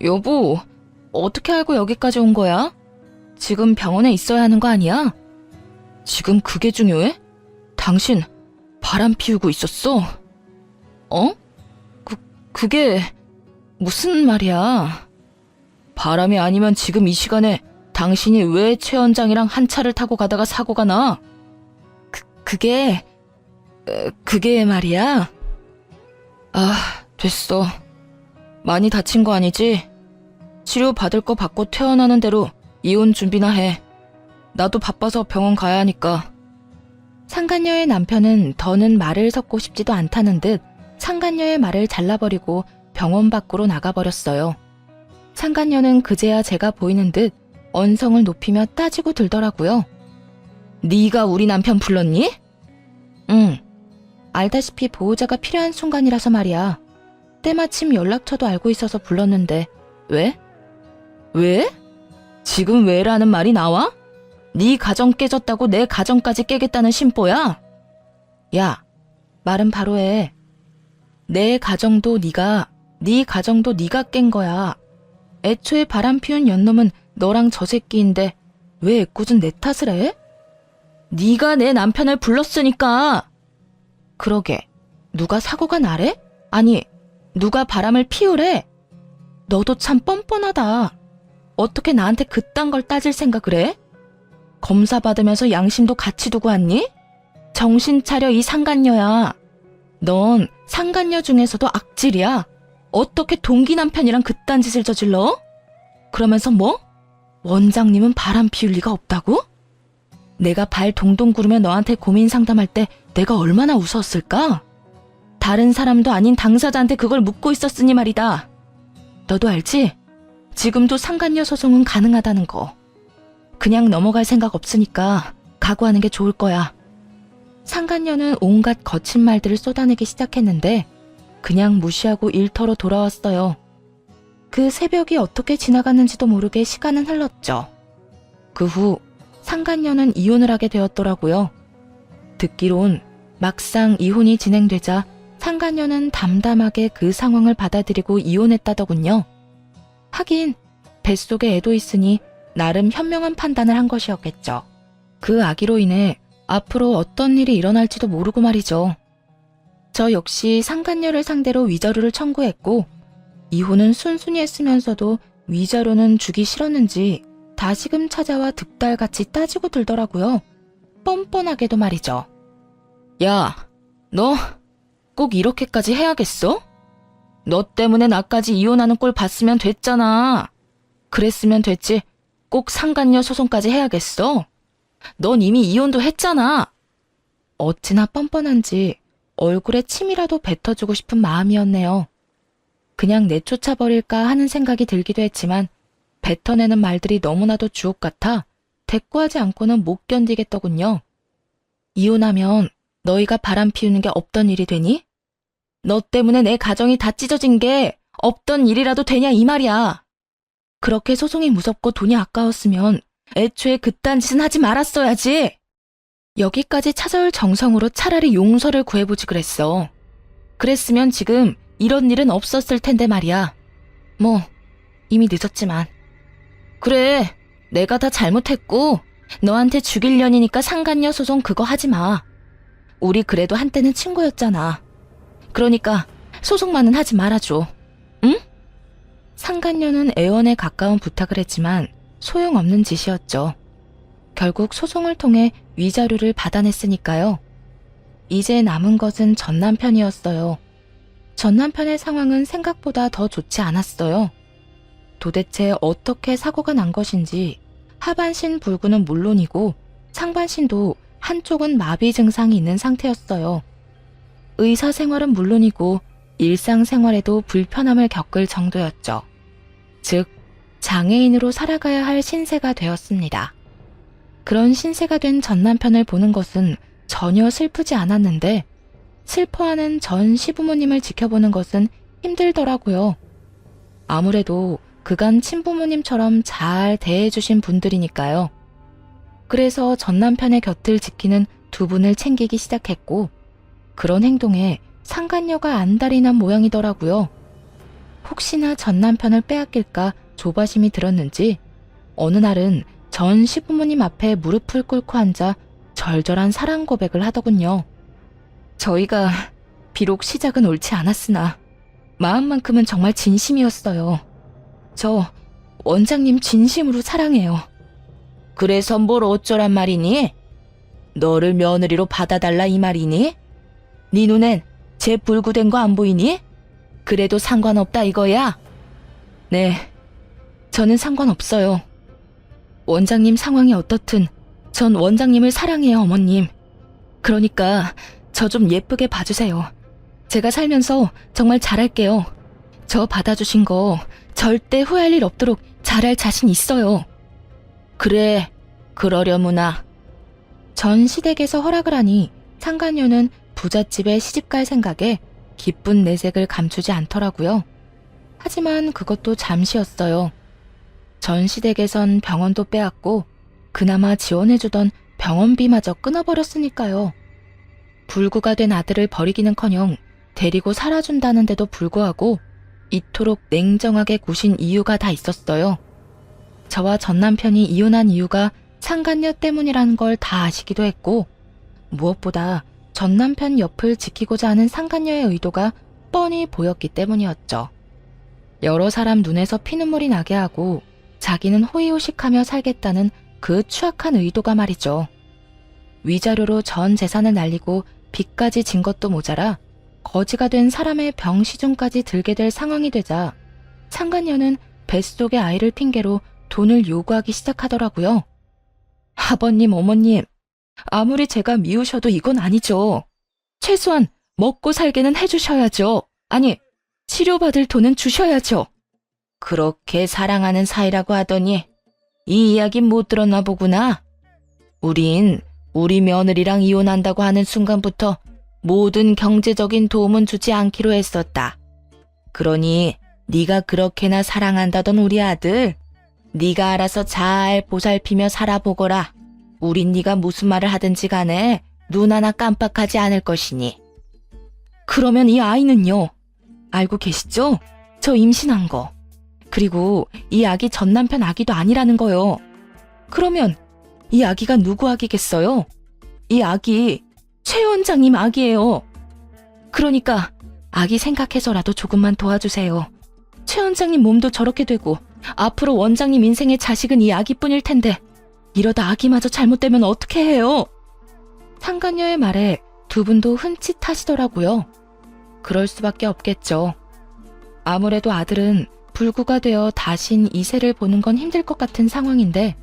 여보, 어떻게 알고 여기까지 온 거야? 지금 병원에 있어야 하는 거 아니야? 지금 그게 중요해? 당신 바람 피우고 있었어? 어? 그게 무슨 말이야? 바람이 아니면 지금 이 시간에 당신이 왜 최 원장이랑 한 차를 타고 가다가 사고가 나? 그게 말이야? 됐어. 많이 다친 거 아니지? 치료 받을 거 받고 퇴원하는 대로 이혼 준비나 해. 나도 바빠서 병원 가야 하니까. 상간녀의 남편은 더는 말을 섞고 싶지도 않다는 듯 상간녀의 말을 잘라버리고 병원 밖으로 나가버렸어요. 상간녀는 그제야 제가 보이는 듯 언성을 높이며 따지고 들더라고요. 네가 우리 남편 불렀니? 응. 알다시피 보호자가 필요한 순간이라서 말이야. 때마침 연락처도 알고 있어서 불렀는데 왜? 왜? 지금 왜라는 말이 나와? 네 가정 깨졌다고 내 가정까지 깨겠다는 심보야? 야, 말은 바로 해. 내 가정도 네가, 네 가정도 네가 깬 거야. 애초에 바람 피운 연놈은 너랑 저 새끼인데 왜 애꿎은 내 탓을 해? 네가 내 남편을 불렀으니까. 그러게, 누가 사고가 나래? 아니, 누가 바람을 피우래? 너도 참 뻔뻔하다. 어떻게 나한테 그딴 걸 따질 생각을 해? 검사 받으면서 양심도 같이 두고 왔니? 정신 차려 이 상간녀야. 넌 상간녀 중에서도 악질이야. 어떻게 동기 남편이랑 그딴 짓을 저질러? 그러면서 뭐? 원장님은 바람 피울 리가 없다고? 내가 발 동동 구르며 너한테 고민 상담할 때 내가 얼마나 웃었을까? 다른 사람도 아닌 당사자한테 그걸 묻고 있었으니 말이다. 너도 알지? 지금도 상간녀 소송은 가능하다는 거. 그냥 넘어갈 생각 없으니까 각오하는 게 좋을 거야. 상간녀는 온갖 거친 말들을 쏟아내기 시작했는데 그냥 무시하고 일터로 돌아왔어요. 그 새벽이 어떻게 지나갔는지도 모르게 시간은 흘렀죠. 그 후 상간녀는 이혼을 하게 되었더라고요. 듣기론 막상 이혼이 진행되자 상간녀는 담담하게 그 상황을 받아들이고 이혼했다더군요. 하긴 뱃속에 애도 있으니 나름 현명한 판단을 한 것이었겠죠. 그 아기로 인해 앞으로 어떤 일이 일어날지도 모르고 말이죠. 저 역시 상간녀를 상대로 위자료를 청구했고 이혼은 순순히 했으면서도 위자료는 주기 싫었는지 다시금 찾아와 득달같이 따지고 들더라고요. 뻔뻔하게도 말이죠. 야, 너 꼭 이렇게까지 해야겠어? 너 때문에 나까지 이혼하는 꼴 봤으면 됐잖아. 그랬으면 됐지. 꼭 상간녀 소송까지 해야겠어? 넌 이미 이혼도 했잖아. 어찌나 뻔뻔한지 얼굴에 침이라도 뱉어주고 싶은 마음이었네요. 그냥 내쫓아버릴까 하는 생각이 들기도 했지만 뱉어내는 말들이 너무나도 주옥 같아 대꾸하지 않고는 못 견디겠더군요. 이혼하면 너희가 바람 피우는 게 없던 일이 되니? 너 때문에 내 가정이 다 찢어진 게 없던 일이라도 되냐 이 말이야. 그렇게 소송이 무섭고 돈이 아까웠으면 애초에 그딴 짓은 하지 말았어야지. 여기까지 찾아올 정성으로 차라리 용서를 구해보지 그랬어. 그랬으면 지금 이런 일은 없었을 텐데 말이야. 뭐 이미 늦었지만. 그래, 내가 다 잘못했고 너한테 죽일 년이니까 상간녀 소송 그거 하지 마. 우리 그래도 한때는 친구였잖아. 그러니까 소송만은 하지 말아줘. 응? 상간녀는 애원에 가까운 부탁을 했지만 소용없는 짓이었죠. 결국 소송을 통해 위자료를 받아냈으니까요. 이제 남은 것은 전 남편이었어요. 전 남편의 상황은 생각보다 더 좋지 않았어요. 도대체 어떻게 사고가 난 것인지 하반신 불구는 물론이고 상반신도 한쪽은 마비 증상이 있는 상태였어요. 의사 생활은 물론이고 일상생활에도 불편함을 겪을 정도였죠. 즉, 장애인으로 살아가야 할 신세가 되었습니다. 그런 신세가 된 전 남편을 보는 것은 전혀 슬프지 않았는데 슬퍼하는 전 시부모님을 지켜보는 것은 힘들더라고요. 아무래도 그간 친부모님처럼 잘 대해주신 분들이니까요. 그래서 전 남편의 곁을 지키는 두 분을 챙기기 시작했고 그런 행동에 상간녀가 안달이 난 모양이더라고요. 혹시나 전 남편을 빼앗길까 조바심이 들었는지 어느 날은 전 시부모님 앞에 무릎을 꿇고 앉아 절절한 사랑 고백을 하더군요. 저희가 비록 시작은 옳지 않았으나 마음만큼은 정말 진심이었어요. 저 원장님 진심으로 사랑해요. 그래서 뭘 어쩌란 말이니? 너를 며느리로 받아달라 이 말이니? 네 눈엔 제 불구된 거 안 보이니? 그래도 상관없다 이거야? 네, 저는 상관없어요. 원장님 상황이 어떻든 전 원장님을 사랑해요, 어머님. 그러니까 저 좀 예쁘게 봐주세요. 제가 살면서 정말 잘할게요. 저 받아주신 거 절대 후회할 일 없도록 잘할 자신 있어요. 그래, 그러려무나. 전 시댁에서 허락을 하니 상간녀는 부잣집에 시집갈 생각에 기쁜 내색을 감추지 않더라고요. 하지만 그것도 잠시였어요. 전 시댁에선 병원도 빼앗고 그나마 지원해주던 병원비마저 끊어버렸으니까요. 불구가 된 아들을 버리기는커녕 데리고 살아준다는데도 불구하고 이토록 냉정하게 구신 이유가 다 있었어요. 저와 전 남편이 이혼한 이유가 상간녀 때문이라는 걸 다 아시기도 했고 무엇보다 전 남편 옆을 지키고자 하는 상간녀의 의도가 뻔히 보였기 때문이었죠. 여러 사람 눈에서 피눈물이 나게 하고 자기는 호의호식하며 살겠다는 그 추악한 의도가 말이죠. 위자료로 전 재산을 날리고 빚까지 진 것도 모자라 거지가 된 사람의 병시중까지 들게 될 상황이 되자 상간녀는 뱃속의 아이를 핑계로 돈을 요구하기 시작하더라고요. 아버님, 어머님, 아무리 제가 미우셔도 이건 아니죠. 최소한 먹고 살게는 해주셔야죠. 아니, 치료받을 돈은 주셔야죠. 그렇게 사랑하는 사이라고 하더니 이 이야기 못 들었나 보구나. 우린 우리 며느리랑 이혼한다고 하는 순간부터 모든 경제적인 도움은 주지 않기로 했었다. 그러니 네가 그렇게나 사랑한다던 우리 아들, 네가 알아서 잘 보살피며 살아보거라. 우린 네가 무슨 말을 하든지 간에 눈 하나 깜빡하지 않을 것이니. 그러면 이 아이는요? 알고 계시죠? 저 임신한 거. 그리고 이 아기 전 남편 아기도 아니라는 거요. 그러면 이 아기가 누구 아기겠어요? 이 아기 최 원장님 아기예요. 그러니까 아기 생각해서라도 조금만 도와주세요. 최 원장님 몸도 저렇게 되고 앞으로 원장님 인생의 자식은 이 아기뿐일 텐데 이러다 아기마저 잘못되면 어떻게 해요? 상간녀의 말에 두 분도 흠칫하시더라고요. 그럴 수밖에 없겠죠. 아무래도 아들은 불구가 되어 다신 이세를 보는 건 힘들 것 같은 상황인데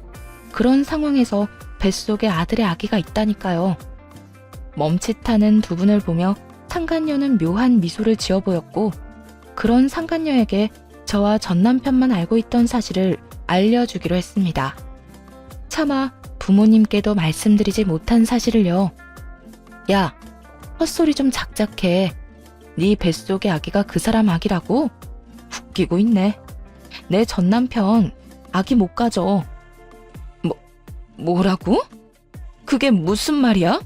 그런 상황에서 뱃속에 아들의 아기가 있다니까요. 멈칫하는 두 분을 보며 상간녀는 묘한 미소를 지어 보였고 그런 상간녀에게 저와 전 남편만 알고 있던 사실을 알려주기로 했습니다. 차마 부모님께도 말씀드리지 못한 사실을요. 야, 헛소리 좀 작작해. 네 뱃속의 아기가 그 사람 아기라고? 웃기고 있네. 내 전 남편 아기 못 가져. 뭐라고? 그게 무슨 말이야?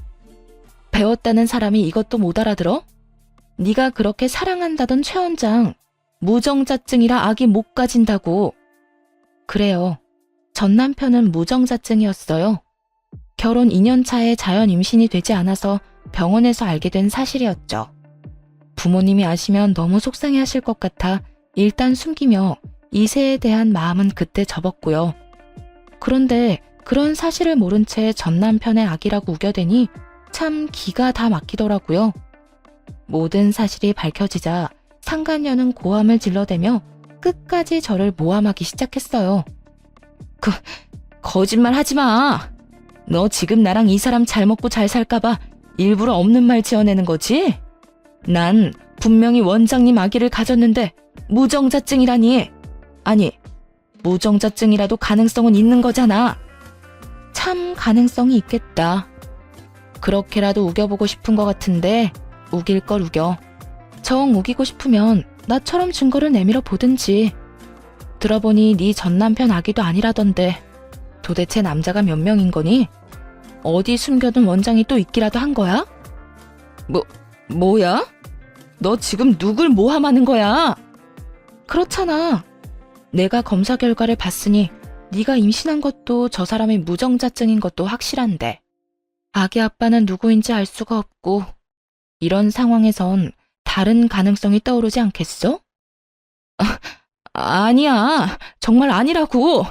배웠다는 사람이 이것도 못 알아들어? 네가 그렇게 사랑한다던 최 원장 무정자증이라 아기 못 가진다고. 그래요. 전 남편은 무정자증이었어요. 결혼 2년 차에 자연 임신이 되지 않아서 병원에서 알게 된 사실이었죠. 부모님이 아시면 너무 속상해하실 것 같아 일단 숨기며 이세에 대한 마음은 그때 접었고요. 그런데 그런 사실을 모른 채 전 남편의 아기라고 우겨대니 참 기가 다 막히더라고요. 모든 사실이 밝혀지자 상간녀는 고함을 질러대며 끝까지 저를 모함하기 시작했어요. 거짓말 하지 마. 너 지금 나랑 이 사람 잘 먹고 잘 살까봐 일부러 없는 말 지어내는 거지? 난 분명히 원장님 아기를 가졌는데 무정자증이라니. 아니, 무정자증이라도 가능성은 있는 거잖아. 참 가능성이 있겠다. 그렇게라도 우겨보고 싶은 것 같은데 우길 걸 우겨. 정 우기고 싶으면 나처럼 증거를 내밀어 보든지. 들어보니 네 전 남편 아기도 아니라던데 도대체 남자가 몇 명인 거니? 어디 숨겨둔 원장이 또 있기라도 한 거야? 뭐야? 너 지금 누굴 모함하는 거야? 그렇잖아. 내가 검사 결과를 봤으니 네가 임신한 것도 저 사람이 무정자증인 것도 확실한데 아기 아빠는 누구인지 알 수가 없고 이런 상황에선 다른 가능성이 떠오르지 않겠어? 아니야. 정말 아니라고.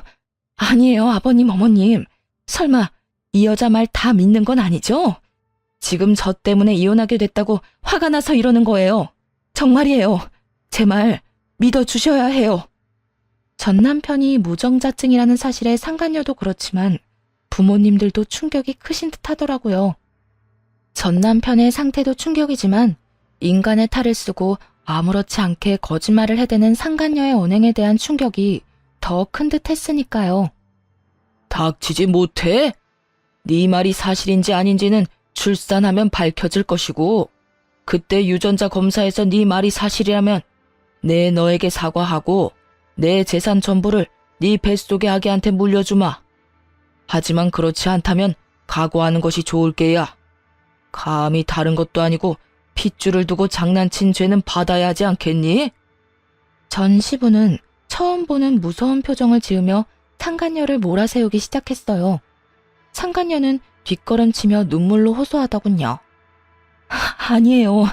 아니에요, 아버님, 어머님. 설마 이 여자 말 다 믿는 건 아니죠? 지금 저 때문에 이혼하게 됐다고 화가 나서 이러는 거예요. 정말이에요. 제 말 믿어주셔야 해요. 전 남편이 무정자증이라는 사실에 상간녀도 그렇지만 부모님들도 충격이 크신 듯 하더라고요. 전 남편의 상태도 충격이지만 인간의 탈을 쓰고 아무렇지 않게 거짓말을 해대는 상간녀의 언행에 대한 충격이 더 큰 듯 했으니까요. 닥치지 못해? 네 말이 사실인지 아닌지는 출산하면 밝혀질 것이고 그때 유전자 검사에서 네 말이 사실이라면 내 너에게 사과하고 내 재산 전부를 네 뱃속의 아기한테 물려주마. 하지만 그렇지 않다면 각오하는 것이 좋을 게야. 감히 다른 것도 아니고 핏줄을 두고 장난친 죄는 받아야 하지 않겠니? 전 시부는 처음 보는 무서운 표정을 지으며 상간녀를 몰아세우기 시작했어요. 상간녀는 뒷걸음치며 눈물로 호소하더군요. 아니에요.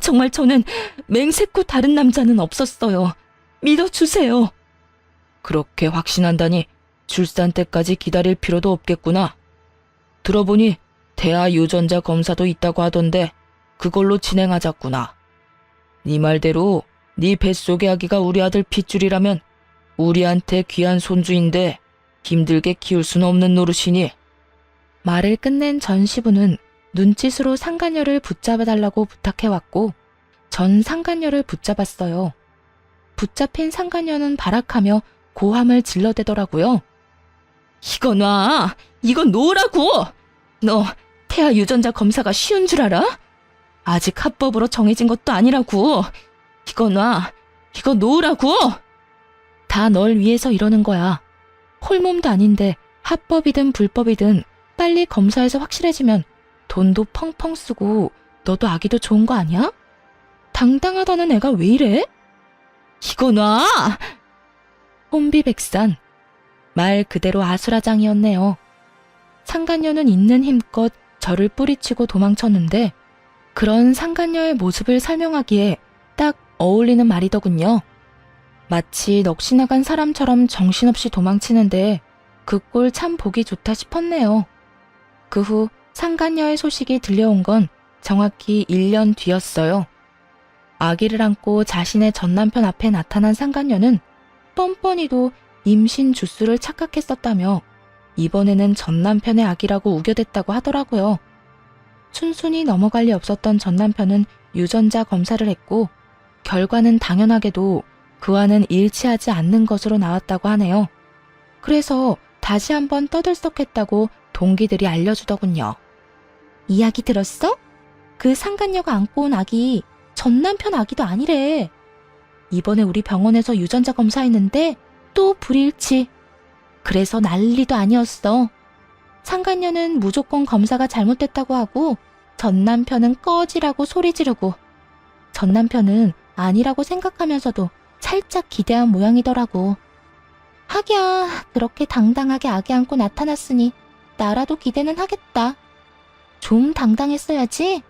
정말 저는 맹세코 다른 남자는 없었어요. 믿어주세요. 그렇게 확신한다니 출산 때까지 기다릴 필요도 없겠구나. 들어보니 태아 유전자 검사도 있다고 하던데 그걸로 진행하자꾸나. 네 말대로 네 뱃속의 아기가 우리 아들 핏줄이라면 우리한테 귀한 손주인데 힘들게 키울 수는 없는 노릇이니. 말을 끝낸 전 시부는 눈짓으로 상간녀를 붙잡아달라고 부탁해왔고 전 상간녀를 붙잡았어요. 붙잡힌 상간녀는 발악하며 고함을 질러대더라고요. 이거 놔! 이건 놓으라고! 너 태아 유전자 검사가 쉬운 줄 알아? 아직 합법으로 정해진 것도 아니라고! 이거 놔! 이거 놓으라고! 다 널 위해서 이러는 거야. 홀몸도 아닌데 합법이든 불법이든 빨리 검사해서 확실해지면 돈도 펑펑 쓰고 너도 아기도 좋은 거 아니야? 당당하다는 애가 왜 이래? 이거 놔! 혼비백산. 말 그대로 아수라장이었네요. 상간녀는 있는 힘껏 저를 뿌리치고 도망쳤는데 그런 상간녀의 모습을 설명하기에 딱 어울리는 말이더군요. 마치 넋이 나간 사람처럼 정신없이 도망치는데 그 꼴 참 보기 좋다 싶었네요. 그 후 상간녀의 소식이 들려온 건 정확히 1년 뒤였어요. 아기를 안고 자신의 전남편 앞에 나타난 상간녀는 뻔뻔히도 임신 주수를 착각했었다며 이번에는 전남편의 아기라고 우겨댔다고 하더라고요. 순순히 넘어갈 리 없었던 전남편은 유전자 검사를 했고 결과는 당연하게도 그와는 일치하지 않는 것으로 나왔다고 하네요. 그래서 다시 한번 떠들썩했다고 동기들이 알려주더군요. 이야기 들었어? 그 상간녀가 안고 온 아기 전남편 아기도 아니래. 이번에 우리 병원에서 유전자 검사했는데 또 불일치. 그래서 난리도 아니었어. 상간녀는 무조건 검사가 잘못됐다고 하고 전남편은 꺼지라고 소리 지르고 전남편은 아니라고 생각하면서도 살짝 기대한 모양이더라고. 하기야 그렇게 당당하게 아기 안고 나타났으니 나라도 기대는 하겠다. 좀 당당했어야지.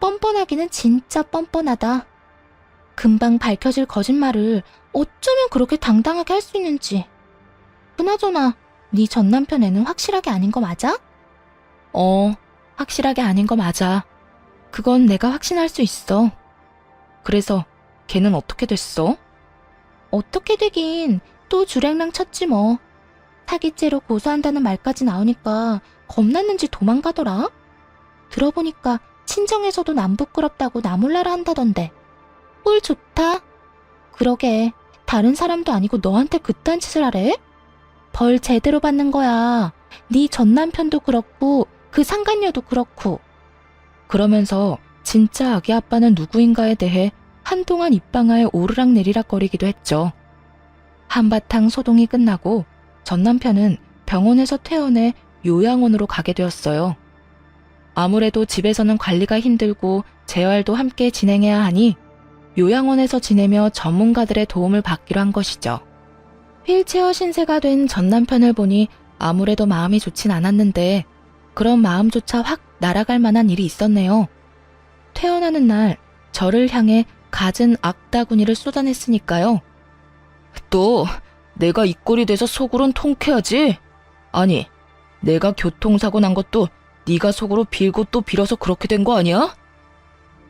뻔뻔하기는 진짜 뻔뻔하다. 금방 밝혀질 거짓말을 어쩌면 그렇게 당당하게 할 수 있는지. 그나저나 네 전남편 애는 확실하게 아닌 거 맞아? 확실하게 아닌 거 맞아. 그건 내가 확신할 수 있어. 그래서 걔는 어떻게 됐어? 어떻게 되긴 또 주랭랑 쳤지 뭐. 사기죄로 고소한다는 말까지 나오니까 겁났는지 도망가더라. 들어보니까 친정에서도 남 부끄럽다고 나 몰라라 한다던데. 꼴 좋다. 그러게 다른 사람도 아니고 너한테 그딴 짓을 하래? 벌 제대로 받는 거야. 네 전남편도 그렇고 그 상간녀도 그렇고. 그러면서 진짜 아기 아빠는 누구인가에 대해 한동안 입방아에 오르락내리락거리기도 했죠. 한바탕 소동이 끝나고 전남편은 병원에서 퇴원해 요양원으로 가게 되었어요. 아무래도 집에서는 관리가 힘들고 재활도 함께 진행해야 하니 요양원에서 지내며 전문가들의 도움을 받기로 한 것이죠. 휠체어 신세가 된 전남편을 보니 아무래도 마음이 좋진 않았는데 그런 마음조차 확 날아갈 만한 일이 있었네요. 퇴원하는 날 저를 향해 갖은 악다구니를 쏟아냈으니까요. 또 내가 이 꼴이 돼서 속으론 통쾌하지? 아니, 내가 교통사고 난 것도 네가 속으로 빌고 또 빌어서 그렇게 된 거 아니야?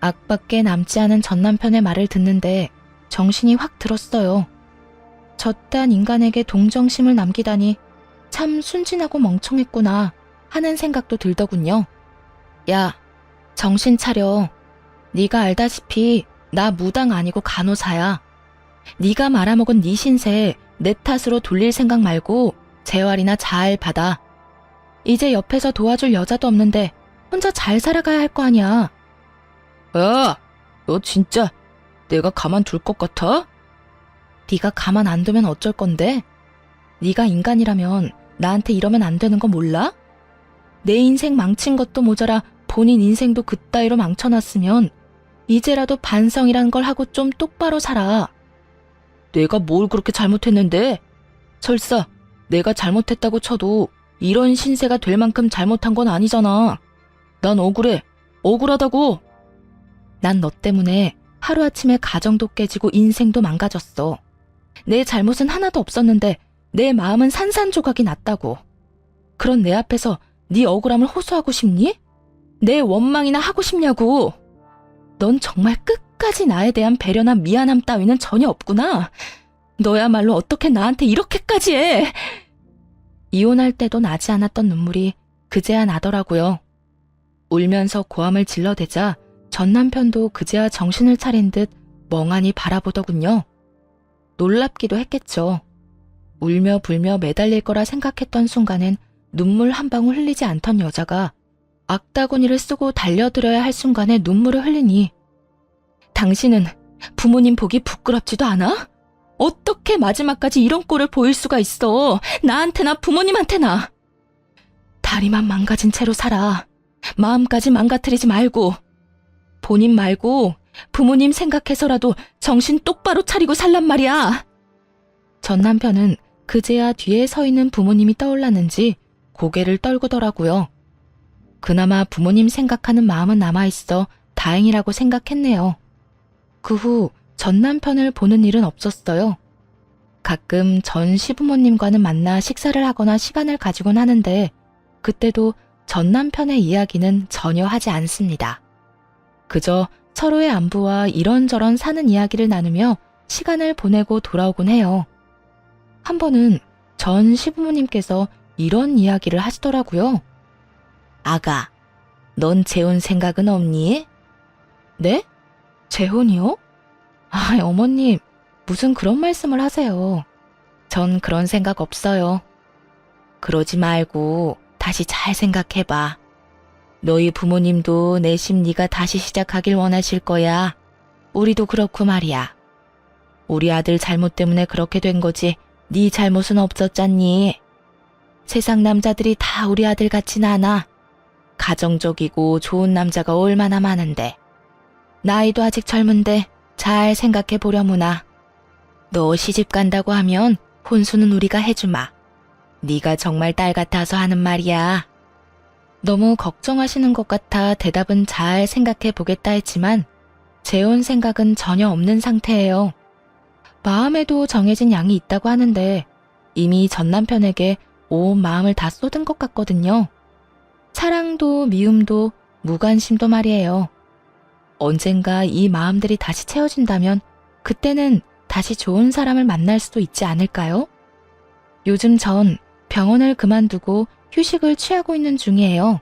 악밖에 남지 않은 전남편의 말을 듣는데 정신이 확 들었어요. 저딴 인간에게 동정심을 남기다니 참 순진하고 멍청했구나 하는 생각도 들더군요. 야, 정신 차려. 네가 알다시피 나 무당 아니고 간호사야. 네가 말아먹은 네 신세 내 탓으로 돌릴 생각 말고 재활이나 잘 받아. 이제 옆에서 도와줄 여자도 없는데 혼자 잘 살아가야 할 거 아니야. 야, 너 진짜 내가 가만둘 것 같아? 네가 가만 안 두면 어쩔 건데? 네가 인간이라면 나한테 이러면 안 되는 거 몰라? 내 인생 망친 것도 모자라 본인 인생도 그따위로 망쳐놨으면 이제라도 반성이란 걸 하고 좀 똑바로 살아. 내가 뭘 그렇게 잘못했는데? 설사 내가 잘못했다고 쳐도 이런 신세가 될 만큼 잘못한 건 아니잖아. 난 억울해. 억울하다고. 난 너 때문에 하루아침에 가정도 깨지고 인생도 망가졌어. 내 잘못은 하나도 없었는데 내 마음은 산산조각이 났다고. 그런 내 앞에서 네 억울함을 호소하고 싶니? 내 원망이나 하고 싶냐고. 넌 정말 끝까지 나에 대한 배려나 미안함 따위는 전혀 없구나. 너야말로 어떻게 나한테 이렇게까지 해. 이혼할 때도 나지 않았던 눈물이 그제야 나더라고요. 울면서 고함을 질러대자 전 남편도 그제야 정신을 차린 듯 멍하니 바라보더군요. 놀랍기도 했겠죠. 울며 불며 매달릴 거라 생각했던 순간엔 눈물 한 방울 흘리지 않던 여자가 악다구니를 쓰고 달려들어야 할 순간에 눈물을 흘리니 당신은 부모님 보기 부끄럽지도 않아? 어떻게 마지막까지 이런 꼴을 보일 수가 있어? 나한테나 부모님한테나. 다리만 망가진 채로 살아. 마음까지 망가뜨리지 말고. 본인 말고 부모님 생각해서라도 정신 똑바로 차리고 살란 말이야. 전 남편은 그제야 뒤에 서 있는 부모님이 떠올랐는지 고개를 떨구더라고요. 그나마 부모님 생각하는 마음은 남아있어 다행이라고 생각했네요. 그 후 전 남편을 보는 일은 없었어요. 가끔 전 시부모님과는 만나 식사를 하거나 시간을 가지곤 하는데 그때도 전 남편의 이야기는 전혀 하지 않습니다. 그저 서로의 안부와 이런저런 사는 이야기를 나누며 시간을 보내고 돌아오곤 해요. 한 번은 전 시부모님께서 이런 이야기를 하시더라고요. 아가, 넌 재혼 생각은 없니? 네? 재혼이요? 아, 어머님, 무슨 그런 말씀을 하세요. 전 그런 생각 없어요. 그러지 말고 다시 잘 생각해봐. 너희 부모님도 내심 네가 다시 시작하길 원하실 거야. 우리도 그렇고 말이야. 우리 아들 잘못 때문에 그렇게 된 거지 네 잘못은 없었잖니. 세상 남자들이 다 우리 아들 같진 않아. 가정적이고 좋은 남자가 얼마나 많은데. 나이도 아직 젊은데 잘 생각해 보려무나. 너 시집 간다고 하면 혼수는 우리가 해주마. 네가 정말 딸 같아서 하는 말이야. 너무 걱정하시는 것 같아 대답은 잘 생각해 보겠다 했지만 재혼 생각은 전혀 없는 상태예요. 마음에도 정해진 양이 있다고 하는데 이미 전 남편에게 온 마음을 다 쏟은 것 같거든요. 사랑도 미움도 무관심도 말이에요. 언젠가 이 마음들이 다시 채워진다면 그때는 다시 좋은 사람을 만날 수도 있지 않을까요? 요즘 전 병원을 그만두고 휴식을 취하고 있는 중이에요.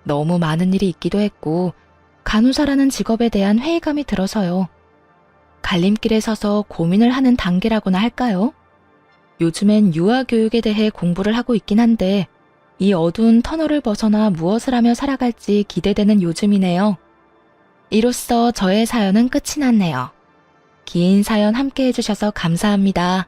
너무 많은 일이 있기도 했고 간호사라는 직업에 대한 회의감이 들어서요. 갈림길에 서서 고민을 하는 단계라고나 할까요? 요즘엔 유아교육에 대해 공부를 하고 있긴 한데 이 어두운 터널을 벗어나 무엇을 하며 살아갈지 기대되는 요즘이네요. 이로써 저의 사연은 끝이 났네요. 긴 사연 함께 해주셔서 감사합니다.